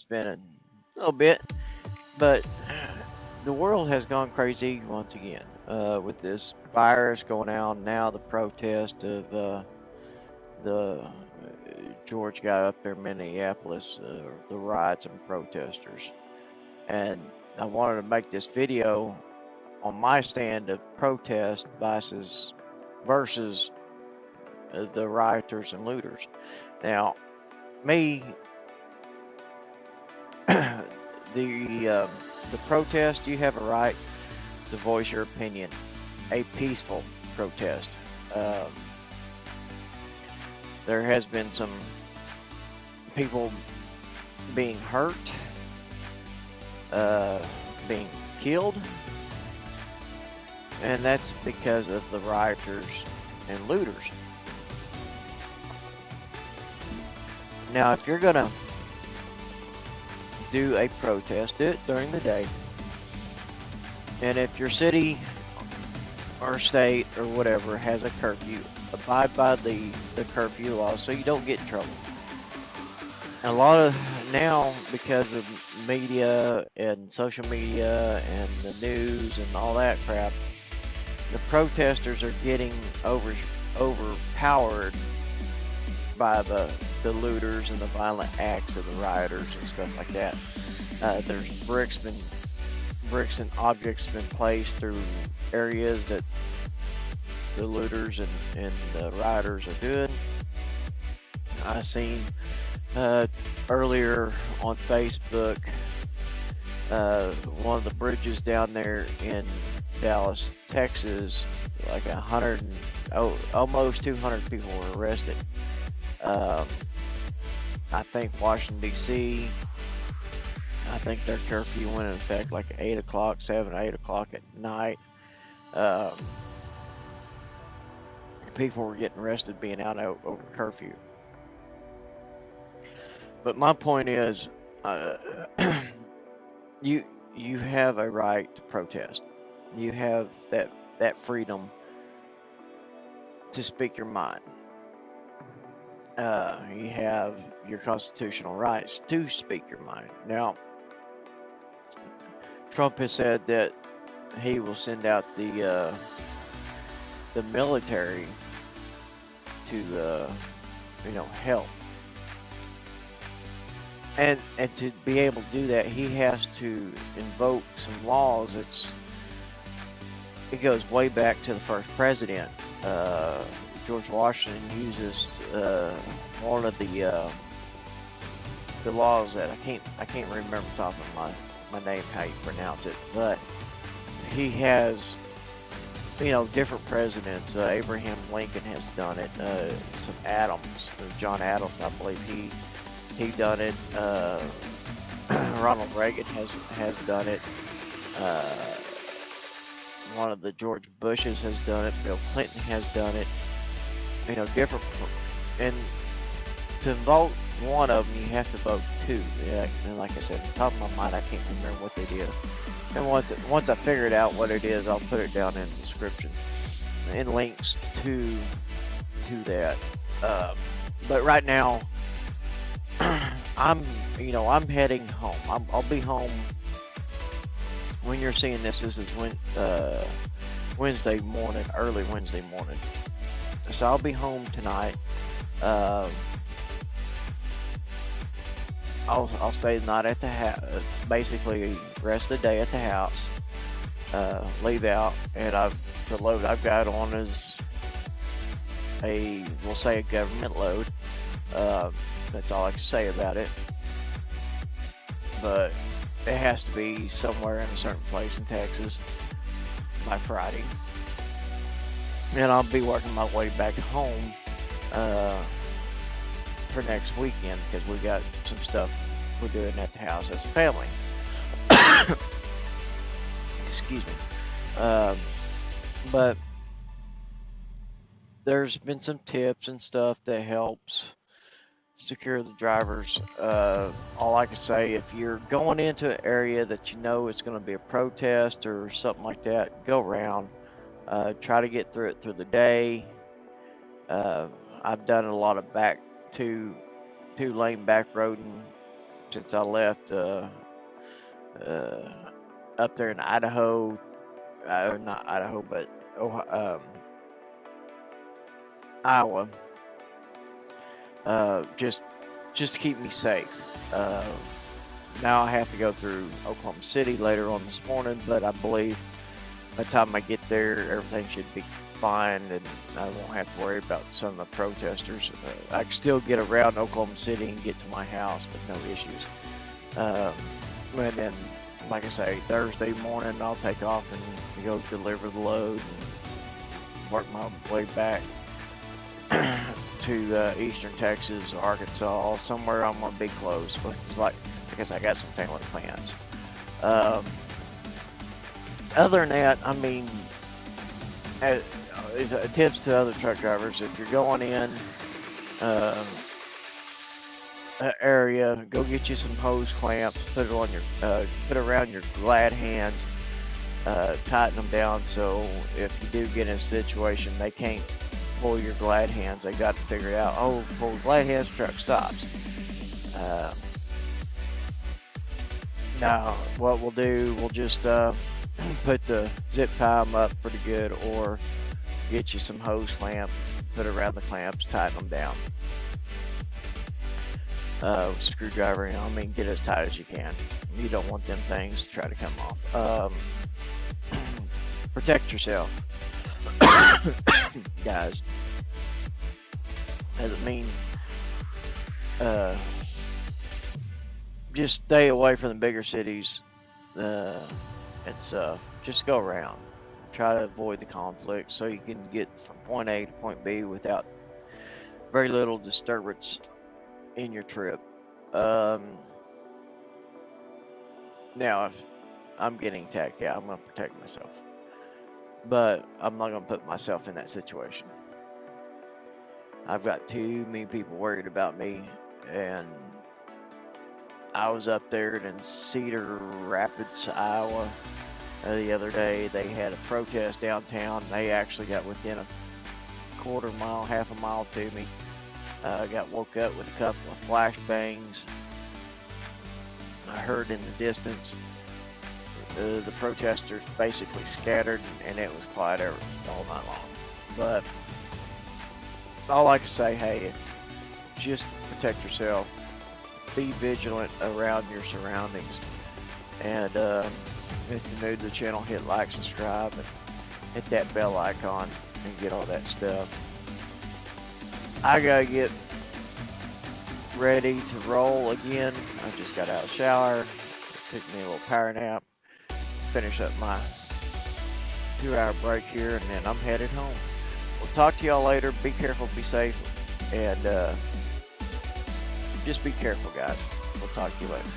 has been a little bit, but the world has gone crazy once again with this virus going on. Now the protest of the George guy up there in Minneapolis, the riots and protesters. And I wanted to make this video on my stand of protest versus the rioters and looters. Now, me, the protest, you have a right to voice your opinion, a peaceful protest. Um, there has been some people being hurt, being killed, and that's because of the rioters and looters. Now, if you're gonna do a protest, do it during the day. And if your city or state or whatever has a curfew, abide by the curfew laws so you don't get in trouble. And a lot of now, because of media and social media and the news and all that crap, the protesters are getting overpowered by the looters and the violent acts of the rioters and stuff like that. There's bricks and objects been placed through areas that the looters and the rioters are doing. I seen earlier on Facebook one of the bridges down there in Dallas, Texas, like almost 200 people were arrested. I think Washington D.C. I think their curfew went in effect like 8 o'clock, 8 o'clock at night. People were getting arrested being out over curfew. But my point is, you have a right to protest. You have that freedom to speak your mind. You have your constitutional rights to speak your mind. Now, Trump has said that he will send out the military to help, and to be able to do that, he has to invoke some laws. It goes way back to the first president. George Washington uses one of the laws that I can't remember off of my name how you pronounce it, but he has different presidents. Abraham Lincoln has done it. Some Adams, John Adams, I believe he done it. Ronald Reagan has done it. One of the George Bushes has done it. Bill Clinton has done it. Different, and to vote one of them, you have to vote two. Yeah, and like I said, on top of my mind, I can't remember what they did. And once I figure out what it is, I'll put it down in the description and links to that. But right now, I'm heading home. I'll be home when you're seeing this. This is Wednesday morning, early Wednesday morning. So I'll be home tonight. I'll stay the night at the house. Basically, rest of the day at the house. Leave out, and the load I've got on is we'll say a government load. That's all I can say about it. But it has to be somewhere in a certain place in Texas by Friday. And I'll be working my way back home for next weekend because we got some stuff we're doing at the house as a family. Excuse me. But there's been some tips and stuff that helps secure the drivers. All I can say, if you're going into an area that you know it's going to be a protest or something like that, go around. Try to get through it through the day. I've done a lot of two lane back roading since I left up there in Idaho, not Idaho, but Iowa, just to keep me safe. Now I have to go through Oklahoma City later on this morning, but I believe by the time I get there, everything should be fine, and I won't have to worry about some of the protesters. I can still get around Oklahoma City and get to my house with no issues. And then, like I say, Thursday morning I'll take off and go deliver the load and work my way back to eastern Texas, Arkansas, somewhere I'm gonna be close. But it's like I guess I got some family plans. Other than that, I mean, tips to other truck drivers: if you're going in area, go get you some hose clamps, put it on your, put around your glad hands, tighten them down so if you do get in a situation, they can't pull your glad hands. They got to figure it out. Oh, pull glad hands, truck stops. Now, what we'll do, we'll just put the zip tie them up pretty good, or get you some hose clamp, put it around the clamps, tighten them down. Screwdriver, I mean, get as tight as you can. You don't want them things to try to come off. Protect yourself, guys. Doesn't mean just stay away from the bigger cities and stuff. Just go around. Try to avoid the conflict so you can get from point A to point B without very little disturbance in your trip. Now, if I'm getting attacked, yeah, I'm going to protect myself. But I'm not going to put myself in that situation. I've got too many people worried about me, and I was up there in Cedar Rapids, Iowa, the other day. They had a protest downtown. They actually got within a quarter mile, half a mile to me. Got woke up with a couple of flashbangs. I heard in the distance the protesters basically scattered, and it was quiet all night long. But all I can say, hey, just protect yourself. Be vigilant around your surroundings. And if you're new to the channel, hit like, subscribe, and hit that bell icon and get all that stuff. I gotta get ready to roll again. I just got out of the shower, took me a little power nap, finish up my 2-hour break here, and then I'm headed home. We'll talk to y'all later. Be careful, be safe, and just be careful, guys. We'll talk to you later.